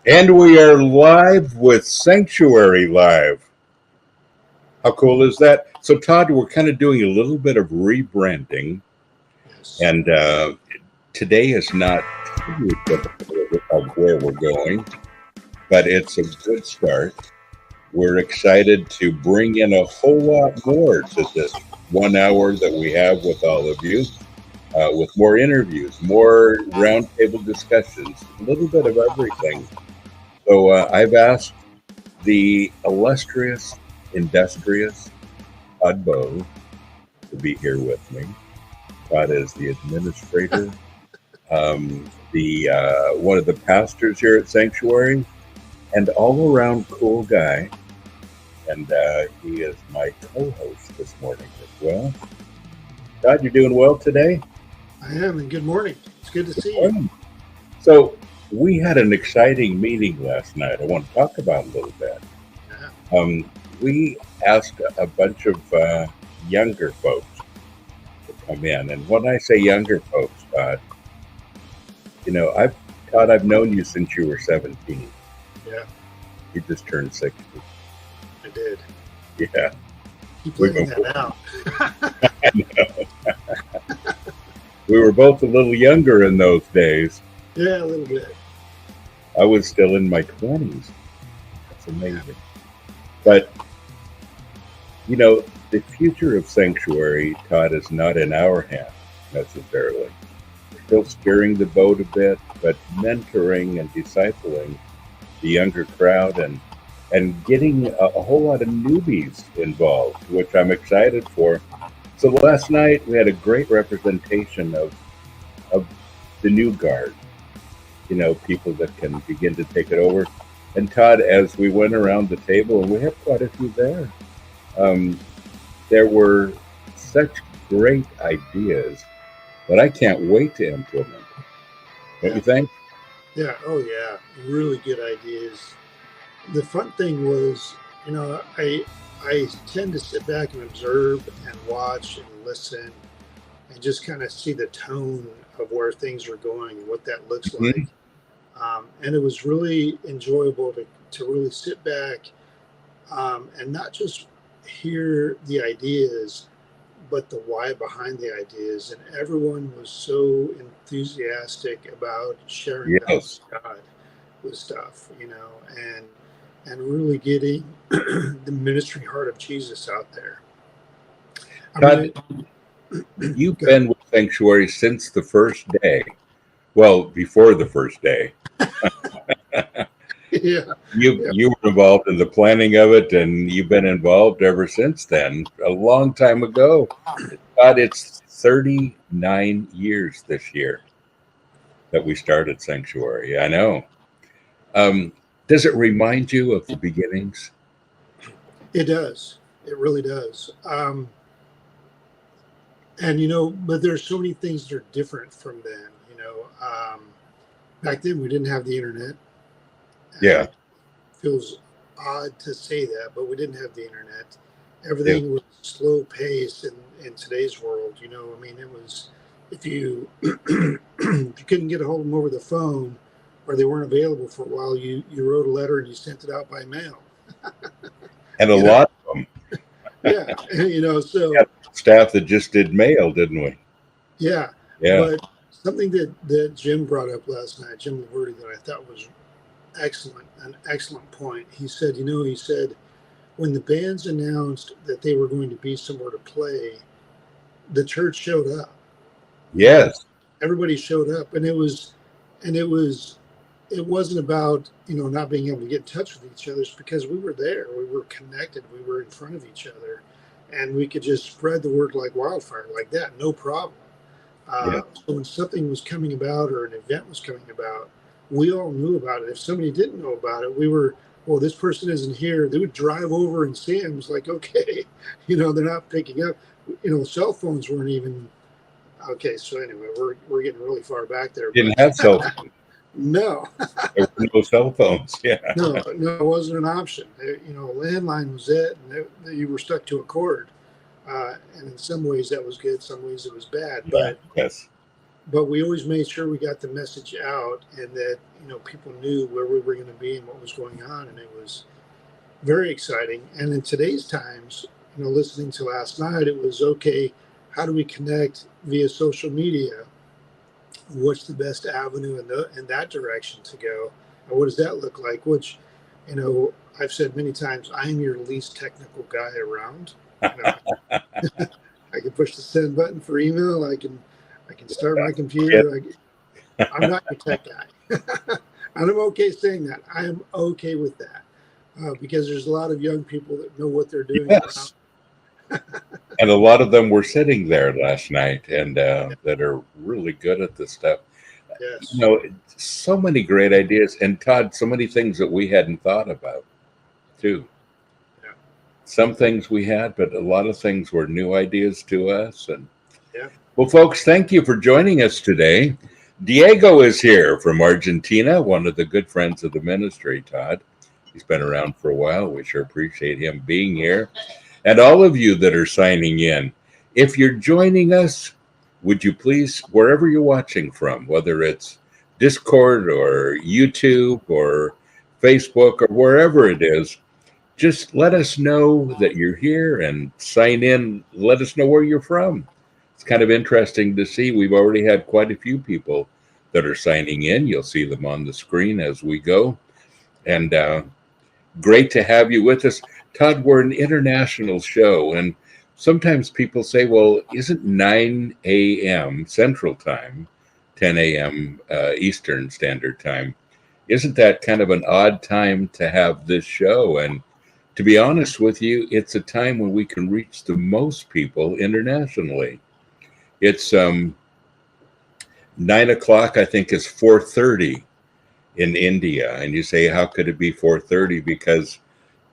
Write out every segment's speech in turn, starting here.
And we are live with Sanctuary Live. How cool is that? So, Todd, we're kind of doing a little bit of rebranding, Yes. and today is not too typical of where we're going, but it's a good start. We're excited to bring in a whole lot more to this 1 hour that we have with all of you, with more interviews, more roundtable discussions, a little bit of everything. So I've asked the illustrious, industrious Todd Boe to be here with me. Todd is the administrator, the one of the pastors here at Sanctuary, and all-around cool guy. And he is my co-host this morning as well. Todd, you're doing well today? I am, and good morning. It's good to see you. So we had an exciting meeting last night. I want to talk about a little bit. Yeah. We asked a bunch of younger folks to come in, and when I say younger folks, Todd, I've known you since you were 17. Yeah, You just turned 60. I did. Yeah, Keep letting that out. I know. We were both a little younger in those days. Yeah, a little bit. I was still in my 20s. That's amazing. But, the future of Sanctuary, Todd, is not in our hands necessarily. We're still steering the boat a bit, but mentoring and discipling the younger crowd and getting a whole lot of newbies involved, which I'm excited for. So last night we had a great representation of the new guard, people that can begin to take it over. And Todd, as we went around the table, and we have quite a few there, there were such great ideas that I can't wait to implement. Don't you think? Yeah, oh yeah, really good ideas. The fun thing was, I tend to sit back and observe and watch and listen and just kind of see the tone of where things are going and what that looks like. And it was really enjoyable to really sit back and not just hear the ideas, but the why behind the ideas. And everyone was so enthusiastic about sharing the house of God with stuff, and really getting the ministry heart of Jesus out there. Todd, you've been with Sanctuary since the first day. Well, before the first day. Yeah. You were involved in the planning of it, and you've been involved ever since then, a long time ago. God, it's 39 years this year that we started Sanctuary. I know. Does it remind you of the beginnings? It does. It really does. And, but there's so many things that are different from then. Back then we didn't have the internet. Yeah. It feels odd to say that, but we didn't have the internet. Everything was slow paced in today's world. It was, if you couldn't get a hold of them over the phone or they weren't available for a while, you wrote a letter and you sent it out by mail. And a lot of them. Yeah. So we had staff that just did mail, didn't we? Yeah. But something that Jim brought up last night, Jim Laverty, that I thought was an excellent point. He said, when the bands announced that they were going to be somewhere to play, the church showed up. Yes. Everybody showed up, and it wasn't about, not being able to get in touch with each other. It's because we were there. We were connected. We were in front of each other, and we could just spread the word like wildfire like that. No problem. So when something was coming about or an event was coming about, we all knew about it. If somebody didn't know about it, we were, well, this person isn't here. They would drive over and see him. It was like, okay, they're not picking up. Cell phones weren't even, okay. So anyway, we're getting really far back there. Didn't have cell phones. No. There were no cell phones. Yeah. No, it wasn't an option. Landline was it, and you were stuck to a cord. And in some ways that was good, some ways it was bad. But yes. but we always made sure we got the message out, and that people knew where we were going to be and what was going on, and it was very exciting. And in today's times, listening to last night, it was okay. How do we connect via social media? What's the best avenue in that direction to go? And what does that look like? Which, I've said many times, I am your least technical guy around. I can push the send button for email. I can start my computer. I'm not your tech guy. And I'm okay saying that. I am okay with that because there's a lot of young people that know what they're doing Yes. And a lot of them were sitting there last night and that are really good at this stuff. Yes. So many great ideas. And Todd, so many things that we hadn't thought about too. Yeah. Some things we had, but a lot of things were new ideas to us. And Yeah. well, folks, thank you for joining us today. Diego is here from Argentina, one of the good friends of the ministry, Todd. He's been around for a while. We sure appreciate him being here. And all of you that are signing in, if you're joining us, would you please, wherever you're watching from, whether it's Discord or YouTube or Facebook or wherever it is, just let us know that you're here and sign in. Let us know where you're from. It's kind of interesting to see. We've already had quite a few people that are signing in. You'll see them on the screen as we go. And great to have you with us. Todd, we're an international show, and sometimes people say, well, isn't 9 a.m. Central Time, 10 a.m. Eastern Standard Time, isn't that kind of an odd time to have this show? And to be honest with you, it's a time when we can reach the most people internationally. It's 9 o'clock, I think, is 4:30 in India. And you say, how could it be 4:30? Because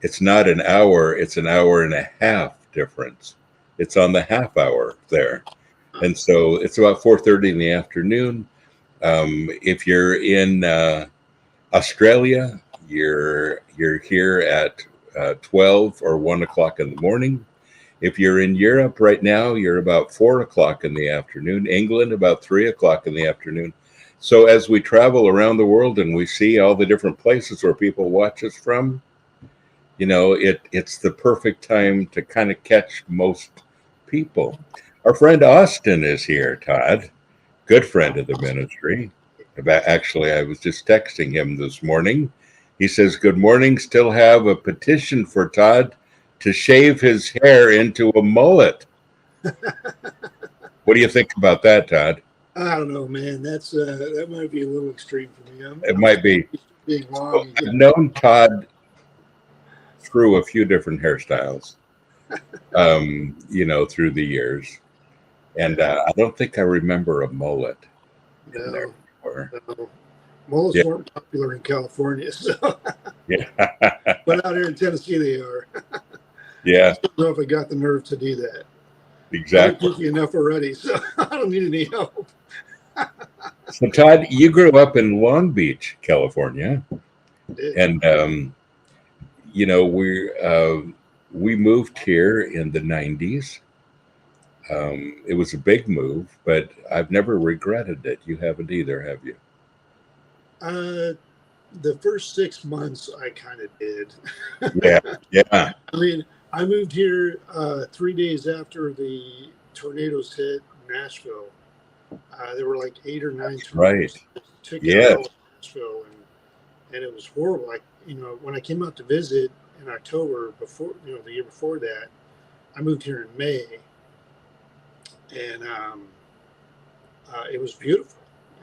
it's not an hour, it's an hour and a half difference. It's on the half hour there. And so it's about 4:30 in the afternoon. If you're in Australia, you're here at 12 or 1 o'clock in the morning. If you're in Europe right now, you're about 4 o'clock in the afternoon. England, about 3 o'clock in the afternoon. So as we travel around the world and we see all the different places where people watch us from, it's the perfect time to kind of catch most people. Our friend Austin is here, Todd, good friend of the ministry. Actually, I was just texting him this morning. He says, good morning, still have a petition for Todd to shave his hair into a mullet. What do you think about that, Todd? I don't know, man. That might be a little extreme for me. It I'm might be. being So long. I've known Todd through a few different hairstyles, through the years. And I don't think I remember a mullet in there No, before. no. Mullets Yeah. weren't popular in California, so Yeah. but out here in Tennessee they are. Yeah, I don't know if I got the nerve to do that. I exactly. look goofy enough already, so I don't need any help. So, Todd, you grew up in Long Beach, California, and we moved here in the '90s. It was a big move, but I've never regretted it. You haven't either, have you? The first 6 months I kind of did. Yeah, yeah, I mean, I moved here 3 days after the tornadoes hit Nashville. There were like 8 or 9 right. tornadoes that took out Yes, all of Nashville, and it was horrible. Like when I came out to visit in October before, the year before that, I moved here in May, and it was beautiful.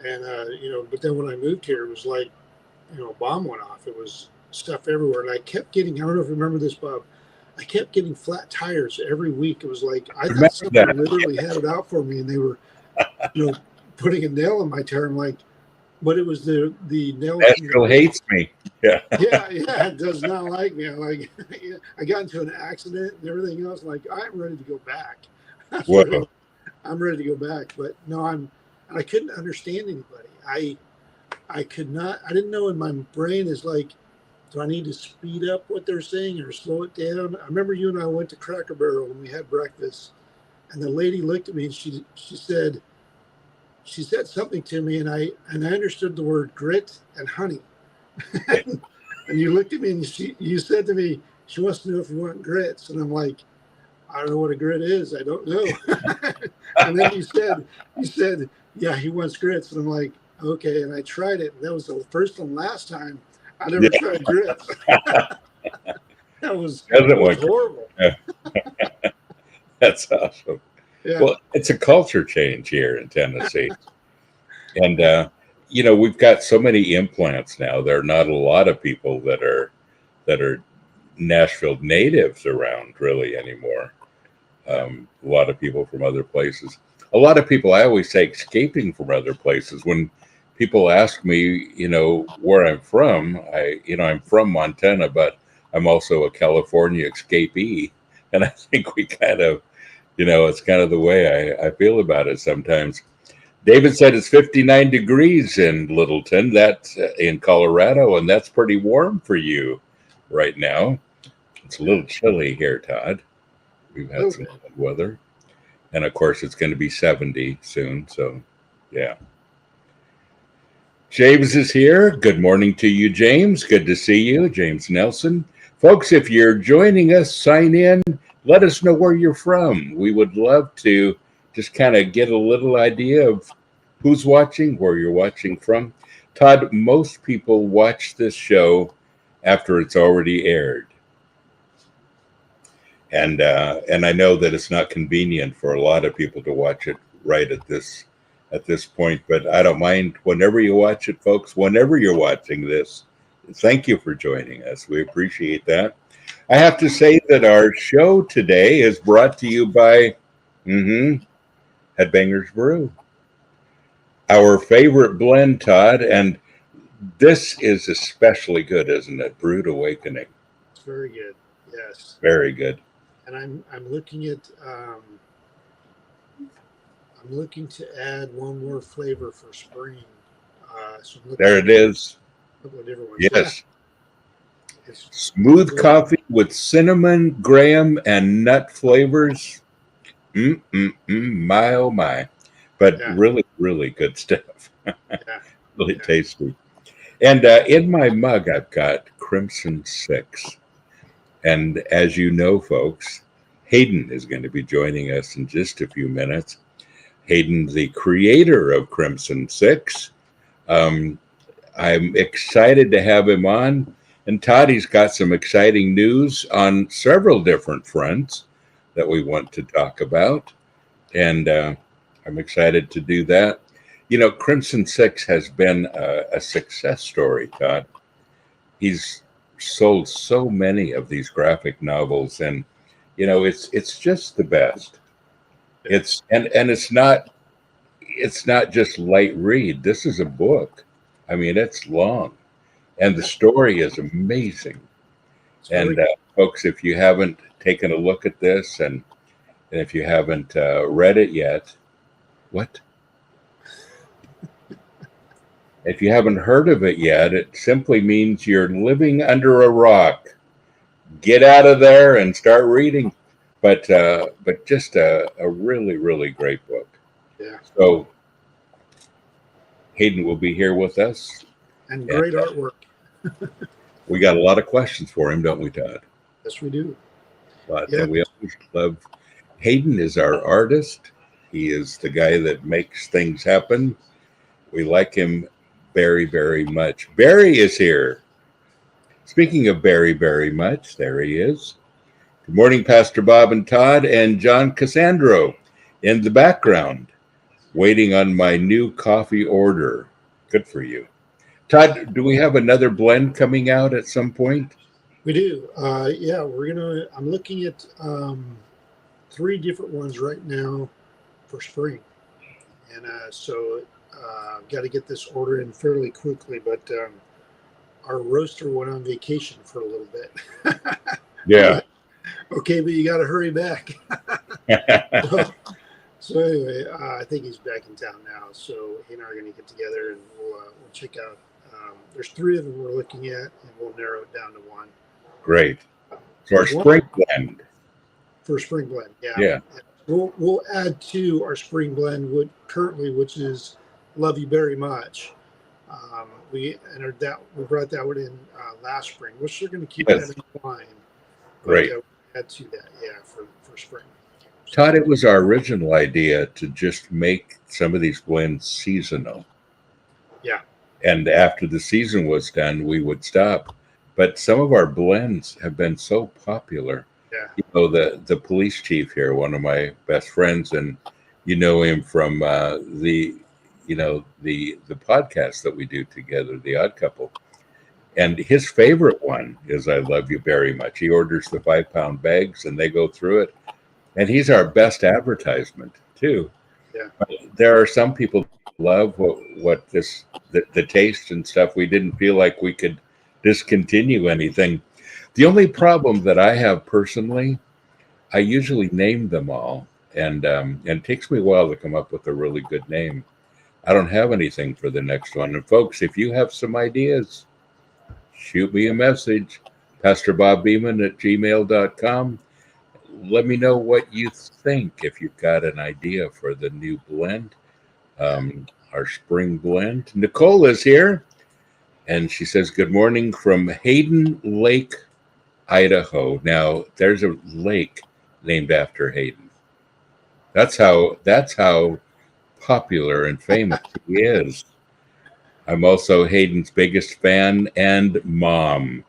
And but then when I moved here, it was like a bomb went off. It was stuff everywhere, and I kept getting. I don't know if you remember this, Bob. I kept getting flat tires every week. It was like I thought remember somebody that. literally had it out for me, and they were, putting a nail in my tire. I'm like, but it was the nail from the Nashville hates me. Yeah. yeah, it does not like me. I got into an accident and everything else. Like I'm ready to go back. Whoa. I'm ready to go back. But no, I couldn't understand anybody. I could not. I didn't know in my brain is like, do I need to speed up what they're saying or slow it down? I remember you and I went to Cracker Barrel and we had breakfast, and the lady looked at me and she said, she said something to me, and I understood the word grit and honey. And you looked at me and you said to me, she wants to know if you want grits. And I'm like, I don't know what a grit is. I don't know. And then you said, yeah, he wants grits. And I'm like, okay. And I tried it. And that was the first and last time I never Yeah. tried grits. That was Doesn't want horrible. Yeah. That's awesome. Yeah. Well, it's a culture change here in Tennessee. And we've got so many implants now. There are not a lot of people that are Nashville natives around really anymore. A lot of people from other places. A lot of people, I always say, escaping from other places. When people ask me, where I'm from, I'm from Montana, but I'm also a California escapee. And I think we kind of, it's kind of the way I feel about it sometimes. David said it's 59 degrees in Littleton, that's in Colorado, and that's pretty warm for you right now. It's a little chilly here, Todd. We've had some cold weather. And of course, it's going to be 70 soon. So, yeah. James is here. Good morning to you, James. Good to see you, James Nelson. Folks, if you're joining us, sign in. Let us know where you're from. We would love to just kind of get a little idea of who's watching, where you're watching from. Todd, most people watch this show after it's already aired. And I know that it's not convenient for a lot of people to watch it right at this point, but I don't mind whenever you watch it, folks. Whenever you're watching this, thank you for joining us. We appreciate that. I have to say that our show today is brought to you by Headbangers Brew, our favorite blend, Todd, and this is especially good, isn't it? Brewed Awakening. It's very good. Yes. Very good. And I'm looking at I'm looking to add one more flavor for spring. So there it is. A couple of different ones. Yes. Yeah. Smooth coffee with cinnamon, graham, and nut flavors. My oh my. But really, really good stuff. Really tasty. And in my mug, I've got Crimson 6. And as you know, folks, Hayden is going to be joining us in just a few minutes. Hayden, the creator of Crimson 6. I'm excited to have him on. And Todd, got some exciting news on several different fronts that we want to talk about. And I'm excited to do that. Crimson 6 has been a success story, Todd. He's sold so many of these graphic novels, and it's just the best. It's not just light read. This is a book. I mean, it's long, and the story is amazing. And folks, if you haven't taken a look at this, and if you haven't read it yet, what? If you haven't heard of it yet, it simply means you're living under a rock. Get out of there and start reading. But just a really, really great book. Yeah. So Hayden will be here with us. And great artwork. We got a lot of questions for him, don't we, Todd? Yes, we do. But we always love Hayden is our artist. He is the guy that makes things happen. We like him very, very much. Barry is here. Speaking of Barry, very much, there he is. Good morning, Pastor Bob and Todd, and John Cassandro in the background, waiting on my new coffee order. Good for you. Todd, do we have another blend coming out at some point? We do. Yeah, I'm looking at 3 different ones right now for spring. And so I've got to get this order in fairly quickly, but our roaster went on vacation for a little bit. Yeah. Okay, but you got to hurry back. So anyway, I think he's back in town now. So he and I are going to get together and we'll check out. There's 3 of them we're looking at, and we'll narrow it down to 1. Great. So our spring blend. For spring blend, yeah. Yeah. We'll add to our spring blend, which is Love You Very Much. We entered that. We brought that one in last spring. We're still going to keep that in line, but Great. add to that, for spring. Todd, it was our original idea to just make some of these blends seasonal. Yeah. And after the season was done, we would stop. But some of our blends have been so popular. Yeah. You know, the police chief here, one of my best friends, and you know him from the podcast that we do together, The Odd Couple. And his favorite one is I Love You Very Much. He orders the 5-pound bags and they go through it. And he's our best advertisement too. Yeah. But there are some people who love the taste and stuff. We didn't feel like we could discontinue anything. The only problem that I have personally, I usually name them all, and it takes me a while to come up with a really good name. I don't have anything for the next one. And folks, if you have some ideas, shoot me a message, pastorBobBeeman@gmail.com. Let me know what you think if you've got an idea for the new blend, our spring blend. Nicole is here, and she says, good morning from Hayden Lake, Idaho. Now, there's a lake named after Hayden. That's how popular and famous he is. I'm also Hayden's biggest fan and mom.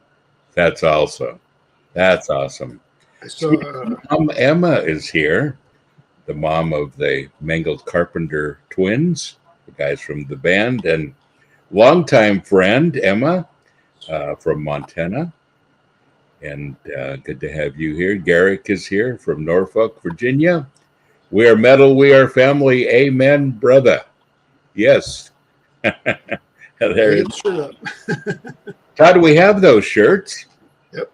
That's awesome. So Mom Emma is here, the mom of the Mangled Carpenter twins, the guys from the band, and longtime friend Emma from Montana. And good to have you here. Garrick is here from Norfolk, Virginia. We are metal, we are family. Amen, brother. Yes. There. How do we have those shirts? Yep.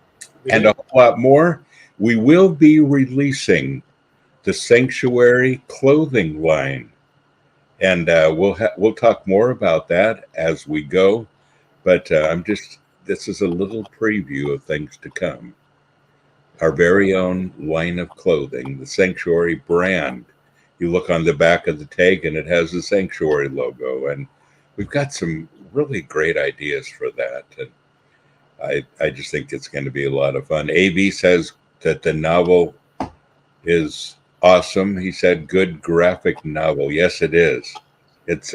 And a whole lot more. We will be releasing the Sanctuary clothing line, and we'll talk more about that as we go. But this is a little preview of things to come. Our very own line of clothing, the Sanctuary brand. You look on the back of the tag, and it has the Sanctuary logo, and we've got some really great ideas for that. And I just think it's going to be a lot of fun. AV says that the novel is awesome. He said, good graphic novel. Yes, it is. It's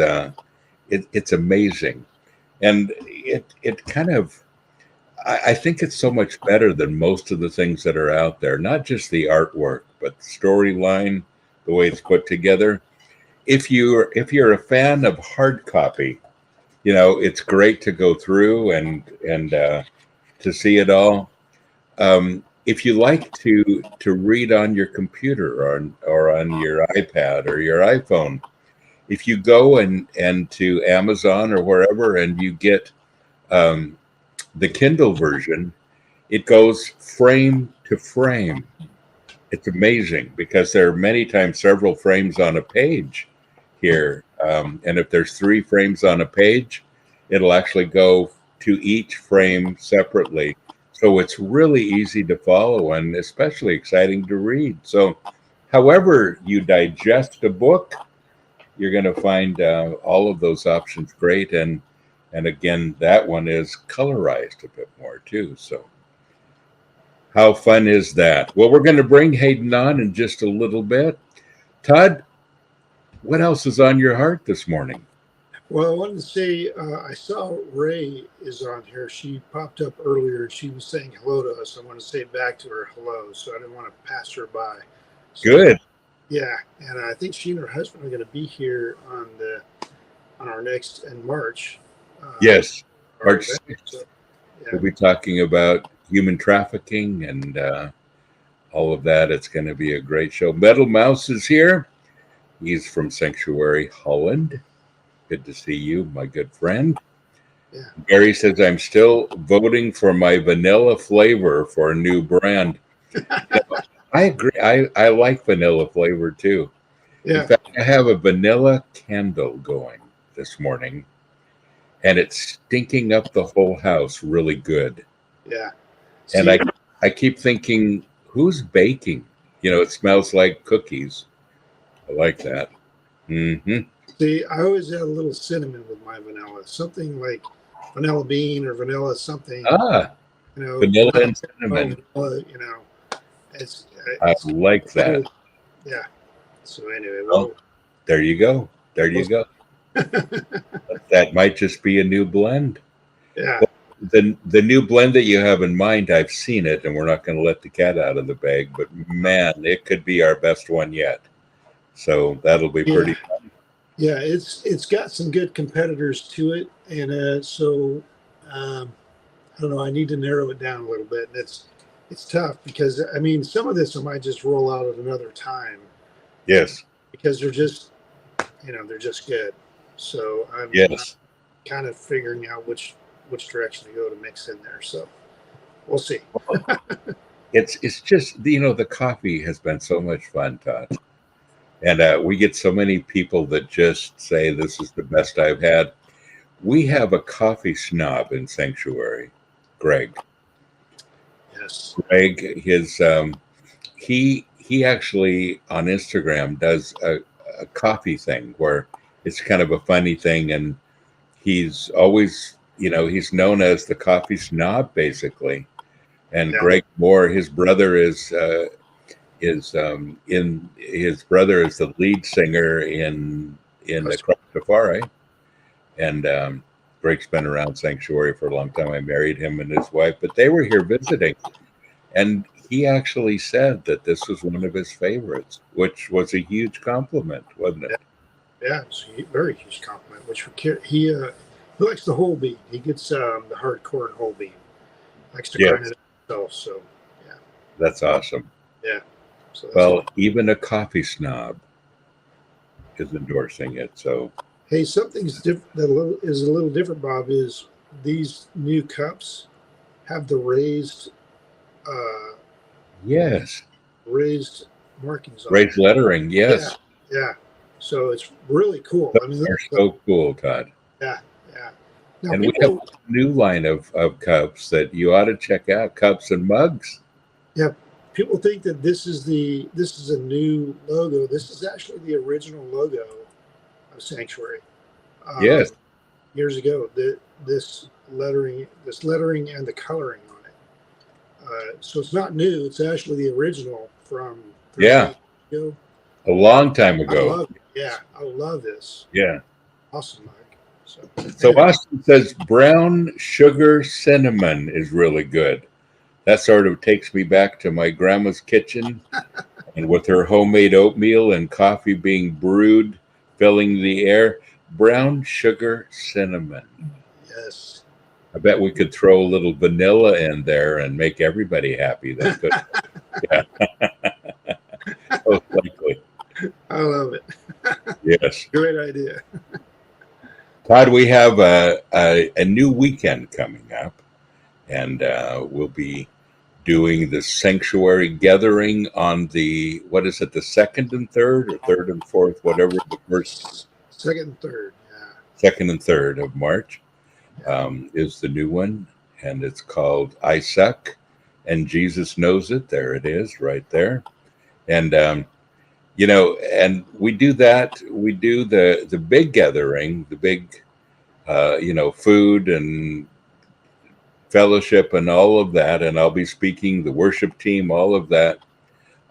amazing. And it kind of, I think it's so much better than most of the things that are out there, not just the artwork, but the storyline, the way it's put together. If you're a fan of hard copy, you know, it's great to go through and to see it all. If you like to read on your computer or on your iPad or your iPhone, if you go and to Amazon or wherever and you get the Kindle version, it goes frame to frame. It's amazing because there are many times several frames on a page here. And if there's 3 frames on a page, it'll actually go to each frame separately. So it's really easy to follow and especially exciting to read. So however you digest a book, you're going to find all of those options great. And again, that one is colorized a bit more too. So how fun is that? Well, we're going to bring Hayden on in just a little bit. Todd, what else is on your heart this morning? Well, I wanted to say I saw Ray is on here. She popped up earlier. She was saying hello to us. I want to say back to her hello, so I didn't want to pass her by. So, good. Yeah, and I think she and her husband are going to be here on our next in March. Yes, March 6th. So, yeah. We'll be talking about human trafficking and all of that. It's going to be a great show. Metal Mouse is here. He's from Sanctuary, Holland. Good to see you, my good friend. Yeah. Gary says, I'm still voting for my vanilla flavor for a new brand. I agree. I like vanilla flavor too. Yeah. In fact, I have a vanilla candle going this morning, and it's stinking up the whole house really good. Yeah. And I keep thinking, who's baking? You know, it smells like cookies. I like that. Mm-hmm. See, I always add a little cinnamon with my vanilla, something like vanilla bean or vanilla something, Ah, vanilla vanilla and caramel, cinnamon. vanilla, I it's like that. little, yeah. So anyway, Well, there you go. There you we'll go. That might just be a new blend. yeah, Well, the new blend that you have in mind, I've seen it, and we're not going to let the cat out of the bag. But man, it could be our best one yet. So that'll be yeah, pretty fun. yeah. It's got some good competitors to it, and um, I don't know. I need to narrow it down a little bit, and it's tough because I mean some of this I might just roll out at another time Yes, because they're just good. So I'm yes. kind of figuring out which direction to go to mix in there. So we'll see. It's just the coffee has been so much fun, Todd, and we get so many people that just say this is the best I've had. We have a coffee snob in Sanctuary, Greg. Yes. Greg, he actually on Instagram does a coffee thing where it's kind of a funny thing, and he's always he's known as the coffee snob basically. And Yeah. Greg Moore, his brother is the lead singer in the That's, Rastafari, and Greg's been around Sanctuary for a long time. I married him and his wife, but they were here visiting, and he actually said that this was one of his favorites, which was a huge compliment, wasn't it? yeah. Yeah. It's a very huge compliment. He likes the whole bean. He gets the hardcore and whole bean. Likes to grind Yes, it himself. So yeah. that's awesome. Yeah. So that's Well, good. even a coffee snob is endorsing it. So Hey, something's different that is a little different, Bob, is these new cups have the uh, yes, raised markings on raised there. lettering. Yeah, Yes, yeah. So it's really cool. I mean, those are so cool, Todd. yeah, yeah. Now And we have people, a new line of cups that you ought to check out, cups and mugs. yeah, people think that this is a new logo. This is actually the original logo of Sanctuary Yes, um, years ago. This lettering, and the coloring on it. So it's not new. It's actually the original from yeah, 38 years ago. a And long time I ago. love it. Yeah, I love this. Yeah. Awesome, Mike. So So anyway, Austin says brown sugar cinnamon is really good. That sort of takes me back to my grandma's kitchen and with her homemade oatmeal and coffee being brewed, filling the air. Brown sugar cinnamon. yes. I bet we could throw a little vanilla in there and make everybody happy then, could yeah, most likely. I love it. Yes. Great idea. Todd, we have a new weekend coming up, and we'll be doing the sanctuary gathering on what is it, the second and third, or third and fourth, whatever the first, Second and third. Yeah. second and third of March Yeah. is the new one, and it's called I Suck, and Jesus Knows It. There it is, right there. And and we do that. We do the big gathering, the big food and fellowship and all of that. And I'll be speaking, the worship team, all of that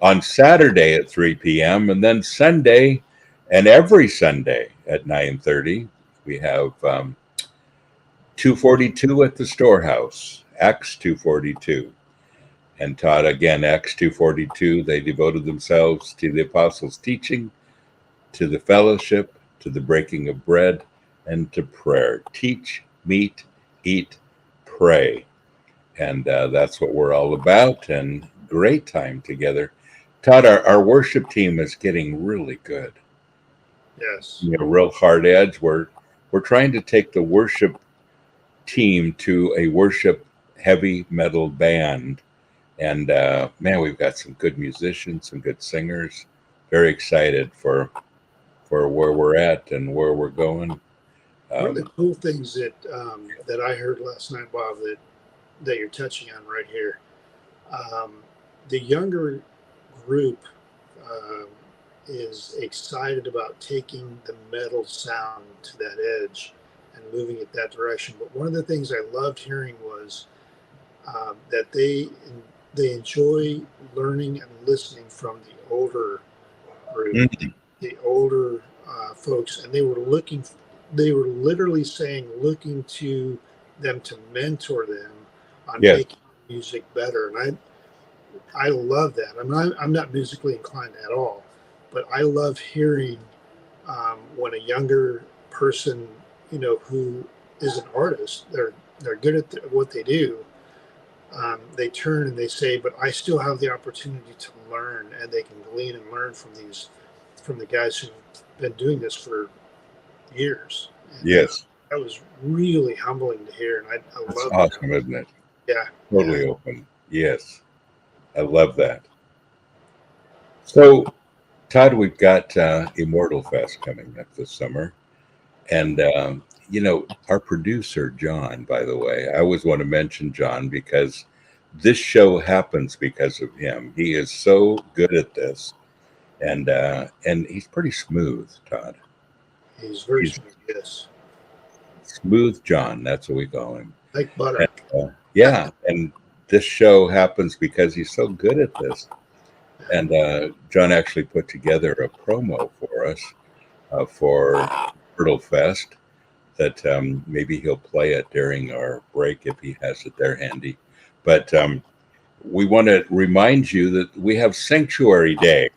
on Saturday at 3 p.m. And then Sunday and every Sunday at 9:30, we have 242 at the storehouse, Acts 242. And Todd, again, Acts 242, they devoted themselves to the apostles' teaching, to the fellowship, to the breaking of bread, and to prayer. Teach, meet, eat, pray. And that's what we're all about. And great time together. Todd, our worship team is getting really good. Yes. Real hard edge. We're trying to take the worship team to a worship heavy metal band. And man, we've got some good musicians, some good singers. Very excited for where we're at and where we're going. One of the Um, cool things that I heard last night, Bob, that you're touching on right here, um, the younger group um, is excited about taking the metal sound to that edge and moving it that direction. But one of the things I loved hearing was that they enjoy learning and listening from the older group, the older folks, and they were literally saying, looking to them to mentor them on making music better. And I love that. I'm not musically inclined at all, but I love hearing when a younger person, who is an artist, they're good at what they do. They turn and they say, but I still have the opportunity to learn, and they can glean and learn from the guys who've been doing this for years. And, yes. That was really humbling to hear. And I That's love awesome, that. isn't it? Yeah. Totally open. Yes. I love that. So, Todd, we've got Immortal Fest coming up this summer. And, our producer, John, by the way, I always want to mention John because this show happens because of him. He is so good at this. And he's pretty smooth, Todd. He's very smooth, yes. Smooth John, that's what we call him. Like butter. And, and this show happens because he's so good at this. And John actually put together a promo for us for Immortal Fest that maybe he'll play it during our break if he has it there handy. But we want to remind you that we have Sanctuary Day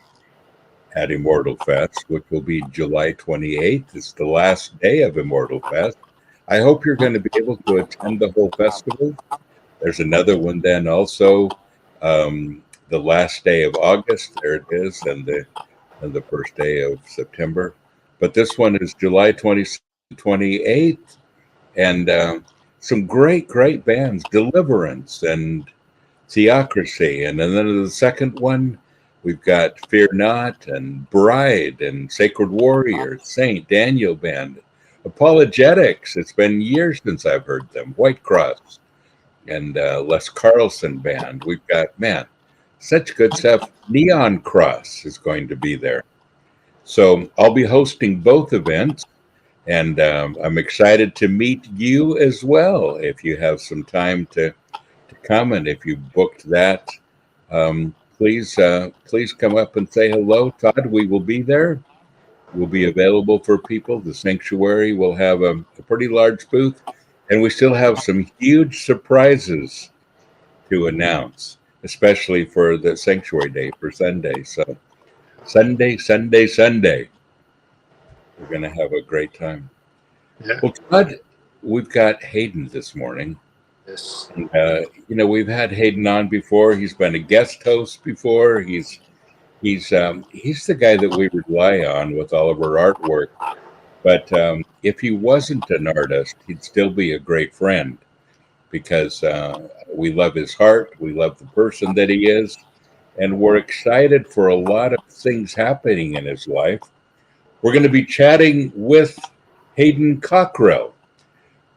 at Immortal Fest, which will be July 28th. It's the last day of Immortal Fest. I hope you're going to be able to attend the whole festival. There's another one then also, the last day of August, there it is, and the first day of September. But this one is July 28th, and some great bands, Deliverance and Theocracy. And then the second one, we've got Fear Not and Bride and Sacred Warrior, Saint Daniel Band, Apologetics. It's been years since I've heard them. White Cross and Les Carlson Band. We've got, such good stuff. Neon Cross is going to be there. So I'll be hosting both events, and I'm excited to meet you as well if you have some time to come, and if you booked that, please come up and say hello. Todd, we will be there. We'll be available for people. The Sanctuary will have a pretty large booth, and we still have some huge surprises to announce, especially for the Sanctuary Day for Sunday. So Sunday. We're going to have a great time. Yeah. Well, Todd, we've got Hayden this morning. Yes. And, we've had Hayden on before. He's been a guest host before. He's the guy that we rely on with all of our artwork. But if he wasn't an artist, he'd still be a great friend because we love his heart. We love the person that he is. And we're excited for a lot of things happening in his life. We're going to be chatting with Hayden Cockrill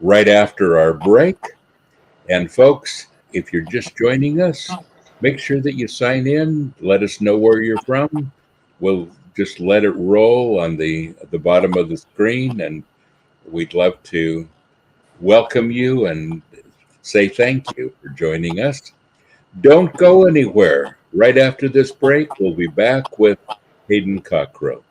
right after our break. And folks, if you're just joining us, make sure that you sign in. Let us know where you're from. We'll just let it roll on the bottom of the screen, and we'd love to welcome you and say thank you for joining us. Don't go anywhere. Right after this break, we'll be back with Hayden Cockrill.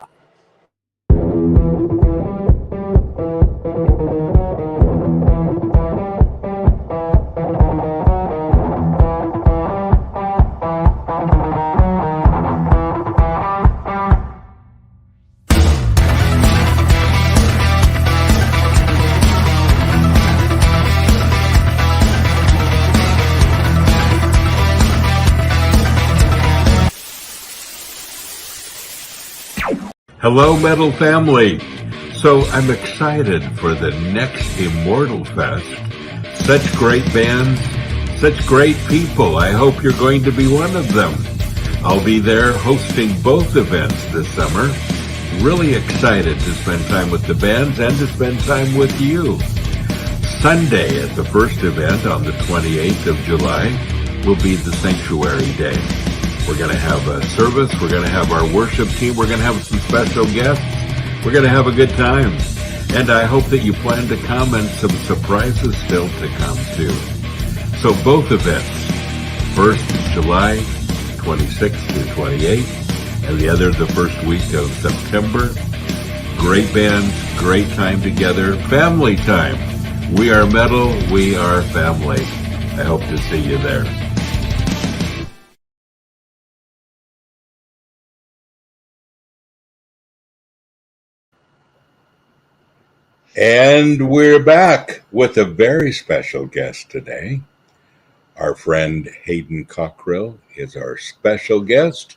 Hello, Metal family. So I'm excited for the next Immortal Fest. Such great bands, such great people. I hope you're going to be one of them. I'll be there hosting both events this summer. Really excited to spend time with the bands and to spend time with you. Sunday at the first event on the 28th of July will be the Sanctuary Day. We're going to have a service. We're going to have our worship team. We're going to have some special guests. We're going to have a good time. And I hope that you plan to come, and some surprises still to come too. So both events, first July 26th through 28th, and the other the first week of September. Great bands, great time together, family time. We are metal, we are family. I hope to see you there. And we're back with a very special guest today. Our friend Hayden Cockrill is our special guest.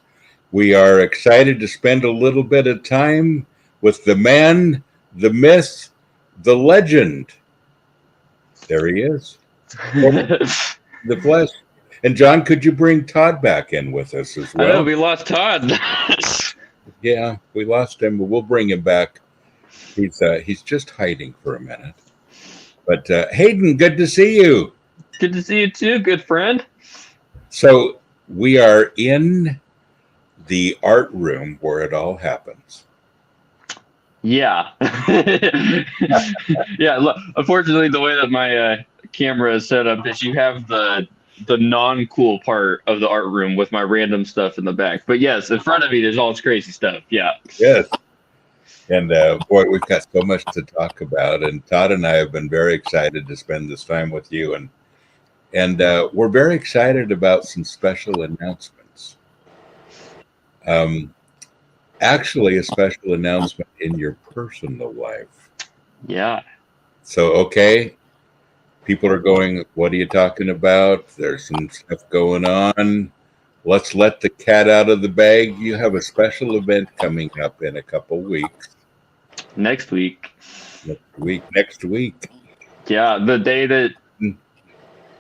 We are excited to spend a little bit of time with the man, the myth, the legend. There he is. The flesh. And John, could you bring Todd back in with us as well? I know, we lost Todd. Yeah, we lost him, but we'll bring him back. He's just hiding for a minute. But Hayden, good to see you. Good to see you too, good friend. So we are in the art room where it all happens. Yeah. Yeah. Look, unfortunately, the way that my camera is set up is you have the non-cool part of the art room with my random stuff in the back. But yes, in front of me, there's all this crazy stuff. Yeah. Yes. And boy, we've got so much to talk about. And Todd and I have been very excited to spend this time with you. And we're very excited about some special announcements. Actually, a special announcement in your personal life. Yeah. So, okay, people are going, what are you talking about? There's some stuff going on. Let's let the cat out of the bag. You have a special event coming up in a couple weeks. Next week. Next week. Yeah, the day that.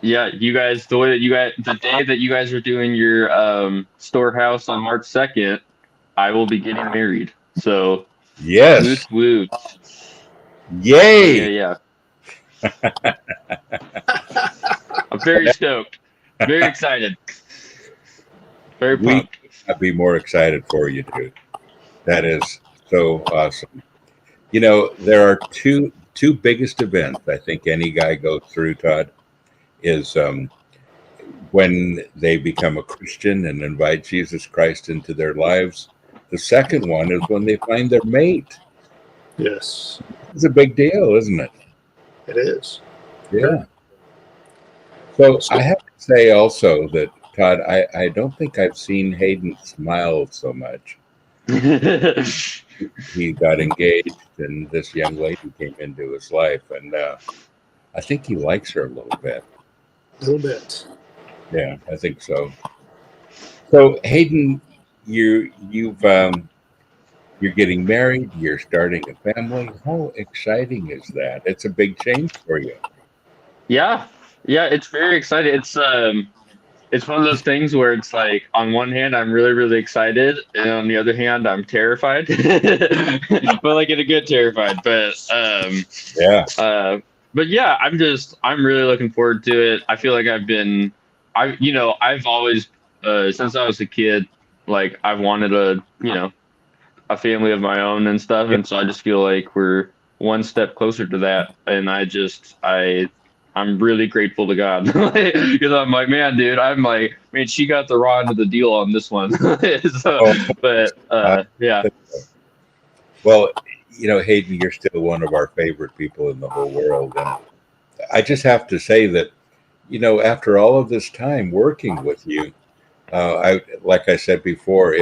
Yeah, you guys. The day that you guys are doing your storehouse on March 2nd, I will be getting married. So. Yes. Woot. Yay! Yeah. I'm very stoked. Very excited. Very pumped. I'd be more excited for you, dude. That is so awesome. You know, there are two biggest events I think any guy goes through, Todd, is when they become a Christian and invite Jesus Christ into their lives. The second one is when they find their mate. Yes. It's a big deal, isn't it? It is. Yeah. So I have to say also that, Todd, I don't think I've seen Hayden smile so much. He got engaged, and this young lady came into his life, and I think he likes her a little bit. A little bit. Yeah, I think so. So Hayden, you're getting married. You're starting a family. How exciting is that? It's a big change for you. Yeah, it's very exciting. It's one of those things where it's like, on one hand, I'm really, really excited, and on the other hand, I'm terrified. But like in a good terrified. But yeah, I'm really looking forward to it. I feel like I've always, since I was a kid, like I've wanted a family of my own and stuff, and so I just feel like we're one step closer to that, and I'm really grateful to God, because I'm like, man, she got the raw end of the deal on this one. Yeah. Well, Hayden, you're still one of our favorite people in the whole world. And I just have to say that, after all of this time working with you, like I said before,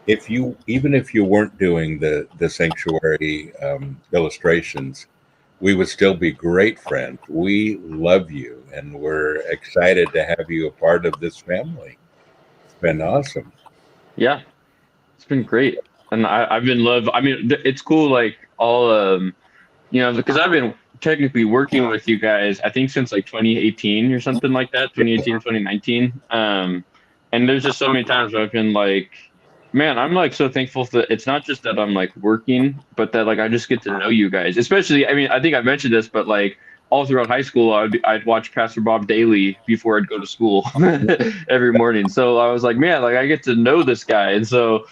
if you weren't doing the sanctuary illustrations, we would still be great friends. We love you, and we're excited to have you a part of this family. It's been awesome. Yeah, it's been great, and I've been loved. I mean, it's cool, like all because I've been technically working with you guys, I think since like 2018 or something like that, 2018, 2019. And there's just so many times where I've been like, man, I'm like so thankful that it's not just that I'm like working, but that like I just get to know you guys. Especially, I mean, I think I mentioned this, but like all throughout high school, I'd watch Pastor Bob daily before I'd go to school every morning. So I was like, man, like I get to know this guy. And so,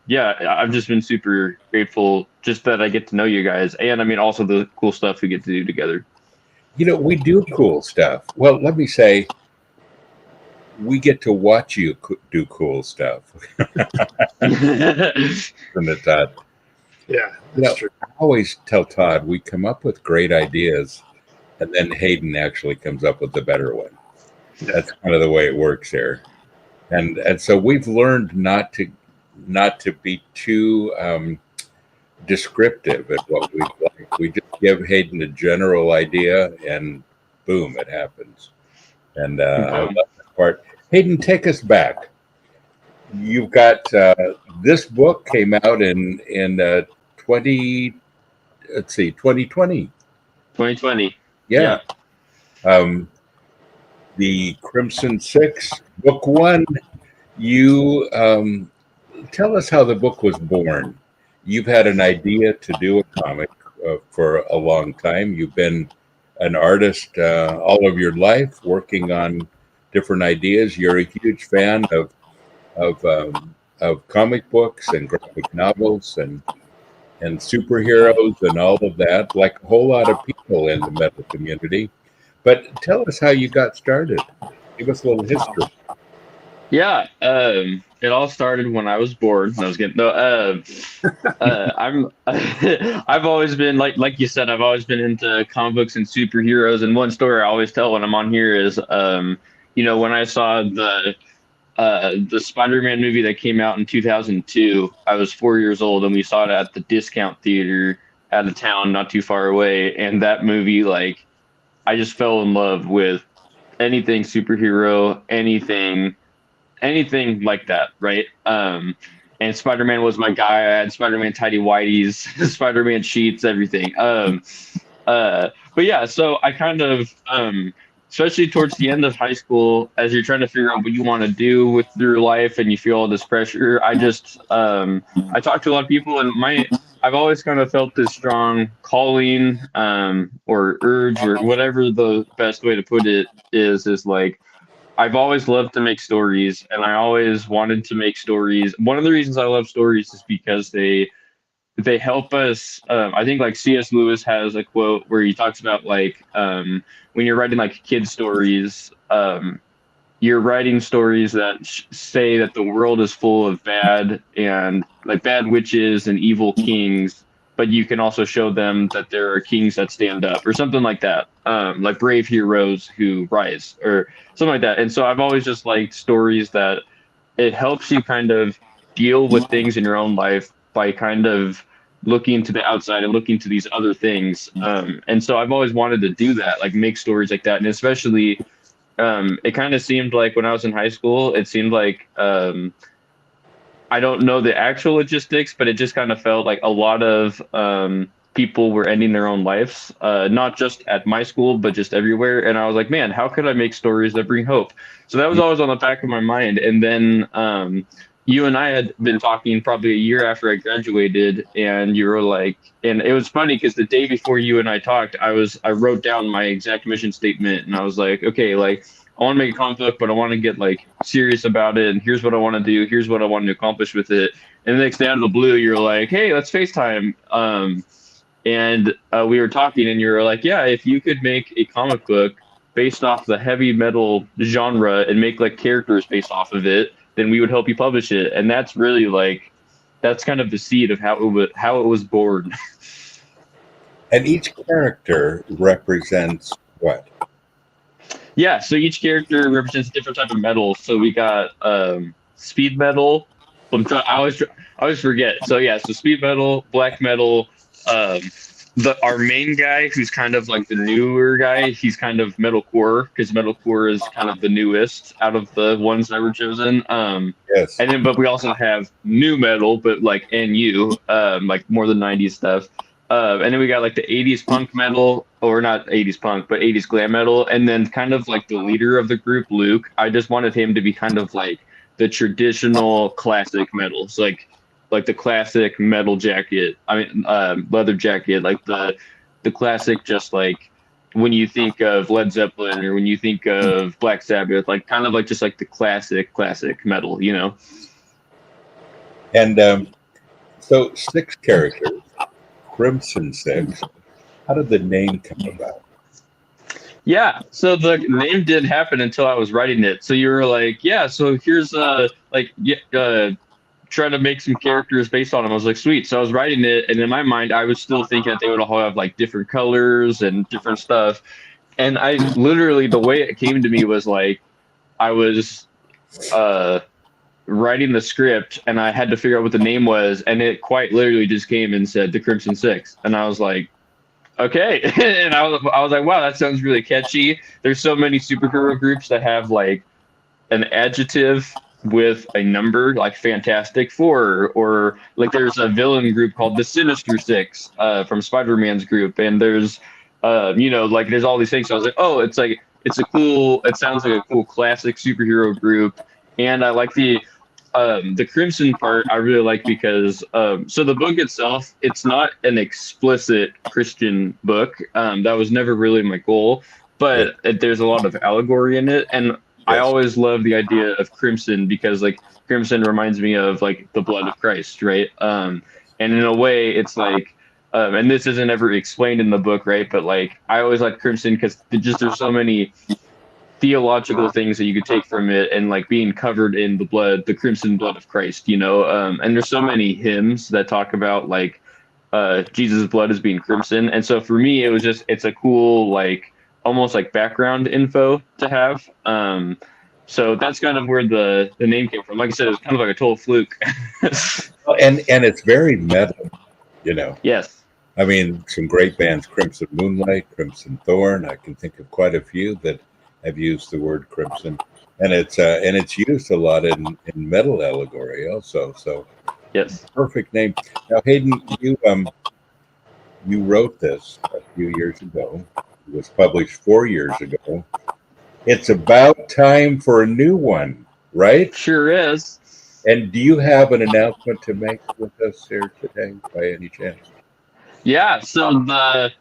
yeah, I've just been super grateful just that I get to know you guys. And I mean, also the cool stuff we get to do together. We do cool stuff. Well, let me say, we get to watch you do cool stuff. Isn't it, Todd? Yeah, that's true. I always tell Todd we come up with great ideas, and then Hayden actually comes up with the better one. That's kind of the way it works here, and so we've learned not to be too descriptive at what we like. We just give Hayden a general idea, and boom, it happens. And I love that part. Hayden, take us back. You've got this book came out in 2020. 2020. Yeah. The Crimson Six, book one. You tell us how the book was born. You've had an idea to do a comic for a long time. You've been an artist all of your life, working on different ideas. You're a huge fan of comic books and graphic novels and superheroes and all of that, like a whole lot of people in the metal community. But tell us how you got started. Give us a little history. Yeah, it all started when I was bored. I was getting I've always been like you said, I've always been into comic books and superheroes. And one story I always tell when I'm on here is, when I saw the Spider-Man movie that came out in 2002, I was 4 years old, and we saw it at the discount theater out of town, not too far away. And that movie, like, I just fell in love with anything superhero, anything like that, right? And Spider-Man was my guy. I had Spider-Man tidy whities, Spider-Man sheets, everything. But yeah, so I kind of, especially towards the end of high school, as you're trying to figure out what you want to do with your life and you feel all this pressure, I just, I talked to a lot of people, and I've always kind of felt this strong calling, or urge, or whatever the best way to put it is like, I've always loved to make stories, and I always wanted to make stories. One of the reasons I love stories is because they help us. I think like C.S. Lewis has a quote where he talks about like, when you're writing like kid stories, you're writing stories that say that the world is full of bad witches and evil kings, but you can also show them that there are kings that stand up, or something like that. Like brave heroes who rise, or something like that. And so I've always just liked stories that it helps you kind of deal with things in your own life by kind of looking to the outside and looking to these other things. And so I've always wanted to do that, like make stories like that. And especially, it kind of seemed like when I was in high school, it seemed like, I don't know the actual logistics, but it just kind of felt like a lot of people were ending their own lives, not just at my school, but just everywhere. And I was like, man, how could I make stories that bring hope? So that was always on the back of my mind. And then you and I had been talking probably a year after I graduated, and you were like, and it was funny because the day before you and I talked, I wrote down my exact mission statement, and I was like, okay, like, I want to make a comic book, but I want to get like serious about it. And here's what I want to do. Here's what I want to accomplish with it. And the next day out of the blue, you're like, hey, let's FaceTime. And we were talking, and you were like, yeah, if you could make a comic book based off the heavy metal genre and make like characters based off of it, then we would help you publish it. And that's really like, that's kind of the seed of how it was born. And each character represents what? Yeah, so each character represents a different type of metal. So we got speed metal. I always forget. So yeah, so speed metal, black metal. Our main guy, who's kind of like the newer guy, he's kind of metalcore, because metalcore is kind of the newest out of the ones that were chosen. Yes. And then, but we also have new metal, but like NU, like more than 90s stuff. And then we got like the 80s punk metal, or not 80s punk, but 80s glam metal. And then kind of like the leader of the group, Luke, I just wanted him to be kind of like the traditional classic metal. So like the classic metal jacket, leather jacket, like the classic, just like when you think of Led Zeppelin or when you think of Black Sabbath, like kind of like just like the classic metal, you know? And so 6 characters, Crimson 6. How did the name come about? Yeah, so the name didn't happen until I was writing it. So you were like, yeah, so here's trying to make some characters based on them. I was like, sweet. So I was writing it, and in my mind, I was still thinking that they would all have like different colors and different stuff. And I literally, the way it came to me was like, I was uh, writing the script, and I had to figure out what the name was, and it quite literally just came and said the Crimson Six, and I was like, okay. And I was like, wow, that sounds really catchy. There's so many superhero groups that have like an adjective with a number, like Fantastic Four, or like there's a villain group called the Sinister Six from Spider-Man's group, and there's like there's all these things. So I was like, oh, it sounds like a cool classic superhero group, and I like the Crimson part I really like because so the book itself, it's not an explicit Christian book. That was never really my goal, but there's a lot of allegory in it, and I Yes. always love the idea of crimson because like crimson reminds me of like the blood of Christ, right? And in a way, it's like, and this isn't ever explained in the book, right? But like I always like crimson because there's so many theological things that you could take from it, and like being covered in the blood, the crimson blood of Christ, you know. And there's so many hymns that talk about like Jesus' blood as being crimson, and so for me, it's a cool like almost like background info to have. So that's kind of where the name came from. Like I said, it was kind of like a total fluke. And it's very metal, you know. Yes. I mean, some great bands, Crimson Moonlight, Crimson Thorn. I can think of quite a few that have used the word crimson, and it's used a lot in metal allegory also. So Yes. perfect name. Now, Hayden, you wrote this a few years ago. It was published 4 years ago. It's about time for a new one, right? Sure is. And do you have an announcement to make with us here today, by any chance? Yeah. So the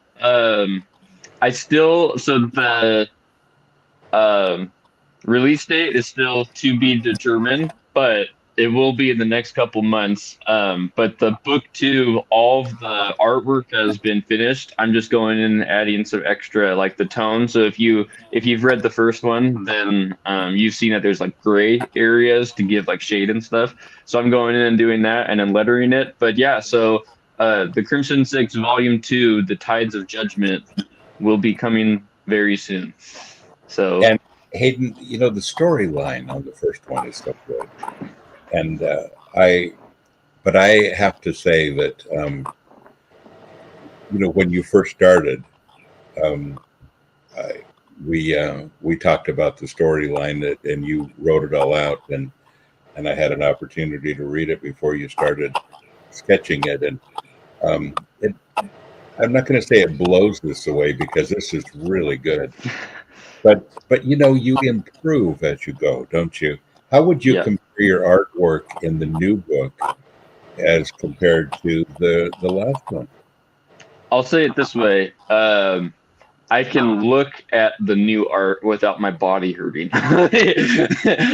release date is still to be determined, but it will be in the next couple months. But the book 2, all of the artwork has been finished. I'm just going in and adding some extra, like the tone. So if you've read the first one, then you've seen that there's like gray areas to give like shade and stuff. So I'm going in and doing that and then lettering it. But yeah, so the Crimson Six Volume 2, The Tides of Judgment, will be coming very soon. So. And Hayden, the storyline on the first one is so good, and but I have to say that when you first started, we talked about the storyline and you wrote it all out, and I had an opportunity to read it before you started sketching it, and I'm not going to say it blows this away because this is really good. But you improve as you go, don't you? How would you compare your artwork in the new book as compared to the last one? I'll say it this way. I can look at the new art without my body hurting.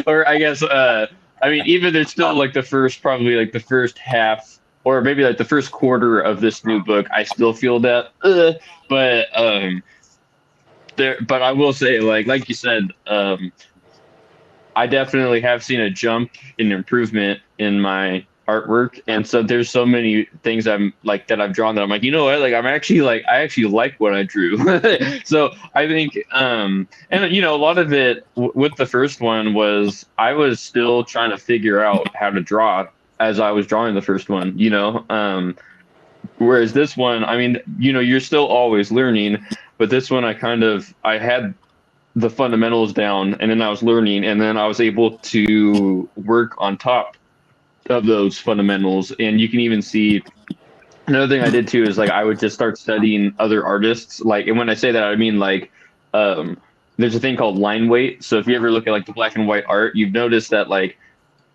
Or I guess even there's still like probably like the first half, or maybe like the first quarter of this new book, I still feel that. But I will say, like you said, I definitely have seen a jump in improvement in my artwork, and so there's so many things I'm like that I've drawn that I'm like, you know what, like I actually like what I drew. So I think and a lot of it with the first one was I was still trying to figure out how to draw as I was drawing the first one, whereas this one, I mean, you're still always learning, but this one I had the fundamentals down, and then I was learning, and then I was able to work on top of those fundamentals. And you can even see another thing I did too is like I would just start studying other artists, like, and when I say that I mean like there's a thing called line weight. So if you ever look at like the black and white art, you've noticed that like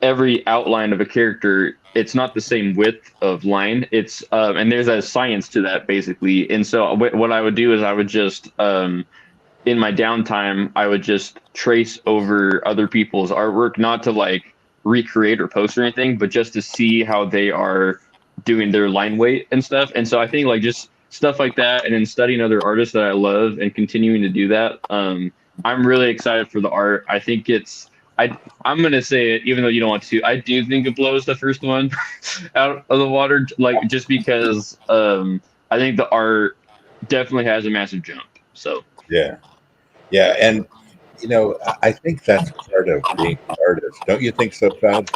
every outline of a character, it's not the same width of line. It's and there's a science to that basically. And so what I would do is I would just in my downtime, I would just trace over other people's artwork, not to like recreate or post or anything, but just to see how they are doing their line weight and stuff. And so I think like just stuff like that, and then studying other artists that I love and continuing to do that. I'm really excited for the art. I think I'm gonna say it, even though you don't want to. I do think it blows the first one out of the water, like just because I think the art definitely has a massive jump. So Yeah. Yeah. And, I think that's part of being an artist. Don't you think so, Todd?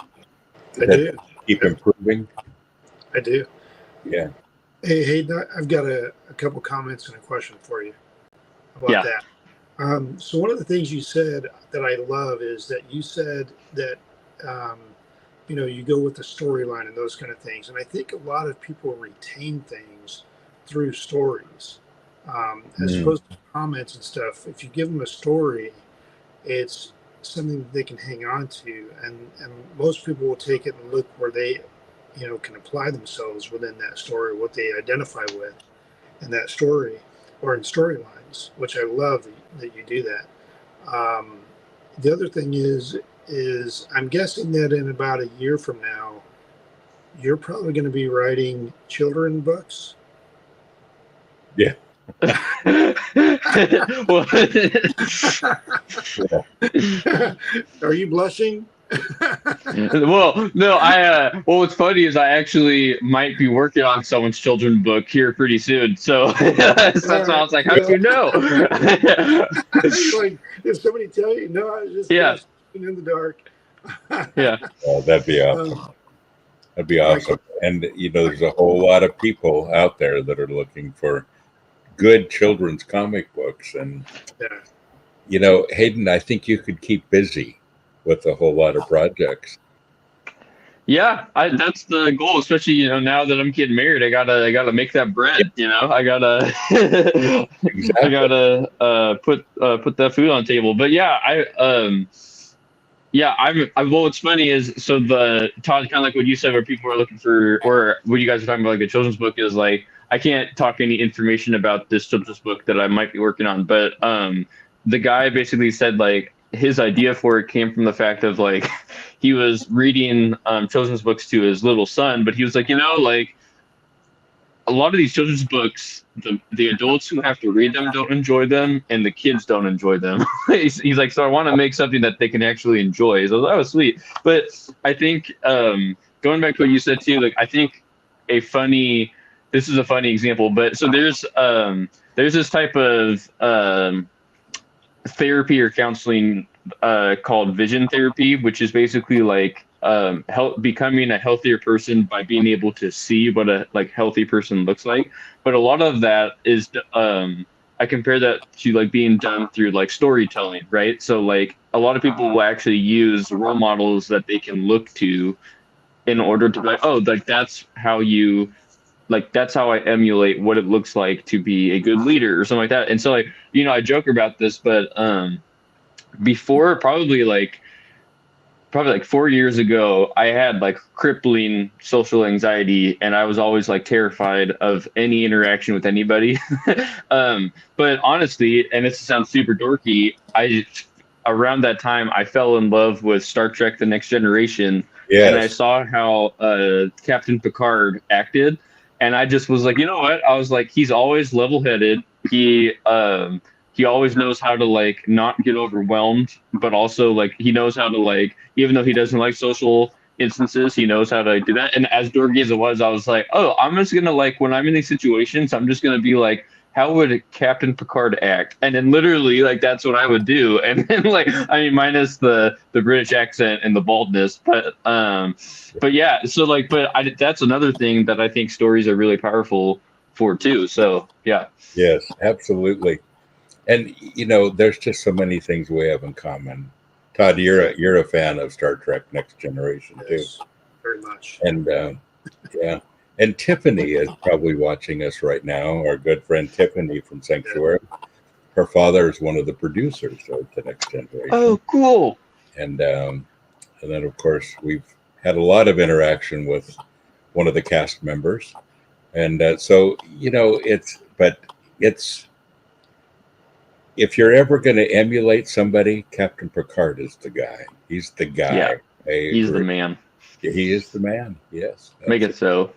I do. Keep improving. I do. Yeah. Hey, I've got a couple comments and a question for you about that. So one of the things you said that I love is that you said that, you go with the storyline and those kind of things. And I think a lot of people retain things through stories, as opposed to comments and stuff. If you give them a story, it's something that they can hang on to. And most people will take it and look where they, can apply themselves within that story, what they identify with in that story or in storylines, which I love that you do that. The other thing is I'm guessing that in about a year from now, you're probably going to be writing children books. Yeah. Well, Are you blushing? Well, no, well, what's funny is I actually might be working on someone's children's book here pretty soon. So that's why I was like, how do you know? Like, if somebody tell you, no, I was just in the dark. Yeah. Oh, that'd be awesome. That'd be awesome. And, there's a whole lot of people out there that are looking for good children's comic books. And, Hayden, I think you could keep busy with a whole lot of projects. Yeah, that's the goal, especially now that I'm getting married. I gotta make that bread. I gotta Exactly. I gotta put that food on the table. But yeah, well, what's funny is so the Todd, kind of like what you said, where people are looking for, or what you guys are talking about, like a children's book, is like I can't talk any information about this children's book that I might be working on, but the guy basically said like his idea for it came from the fact of like he was reading children's books to his little son, but he was like, like a lot of these children's books, the adults who have to read them don't enjoy them, and the kids don't enjoy them. he's like, so I want to make something that they can actually enjoy. So that was sweet. But I think going back to what you said too, like I think this is a funny example, but so there's this type of therapy or counseling called vision therapy, which is basically like becoming a healthier person by being able to see what a healthy person looks like. But a lot of that is I compare that to like being done through like storytelling, right? So like a lot of people will actually use role models that they can look to in order to be like, oh, like that's how I emulate what it looks like to be a good leader or something like that. And so like, I joke about this, but before probably like 4 years ago, I had like crippling social anxiety, and I was always like terrified of any interaction with anybody. But honestly, and this sounds super dorky, around that time I fell in love with Star Trek: The Next Generation. Yes. And I saw how Captain Picard acted. And I just was like, you know what? I was like, he's always level-headed. He always knows how to like not get overwhelmed, but also like he knows how to like, even though he doesn't like social instances, he knows how to do that. And as dorky as it was, I was like, oh, I'm just gonna like when I'm in these situations, I'm just gonna be like, how would Captain Picard act? And then literally like that's what I would do. And then like I mean minus the British accent and the baldness, but yeah, so like that's another thing that I think stories are really powerful for too. So yeah. Yes, absolutely. And there's just so many things we have in common. Todd, you're a fan of Star Trek: Next Generation too. Yes, very much. And yeah. And Tiffany is probably watching us right now, our good friend Tiffany from Sanctuary. Her father is one of the producers of The Next Generation. Oh, cool. And And then, of course, we've had a lot of interaction with one of the cast members. And so, it's, if you're ever going to emulate somebody, Captain Picard is the guy. He's the guy. Yeah, I he's the agree. man. He is the man. Yes. Make it so.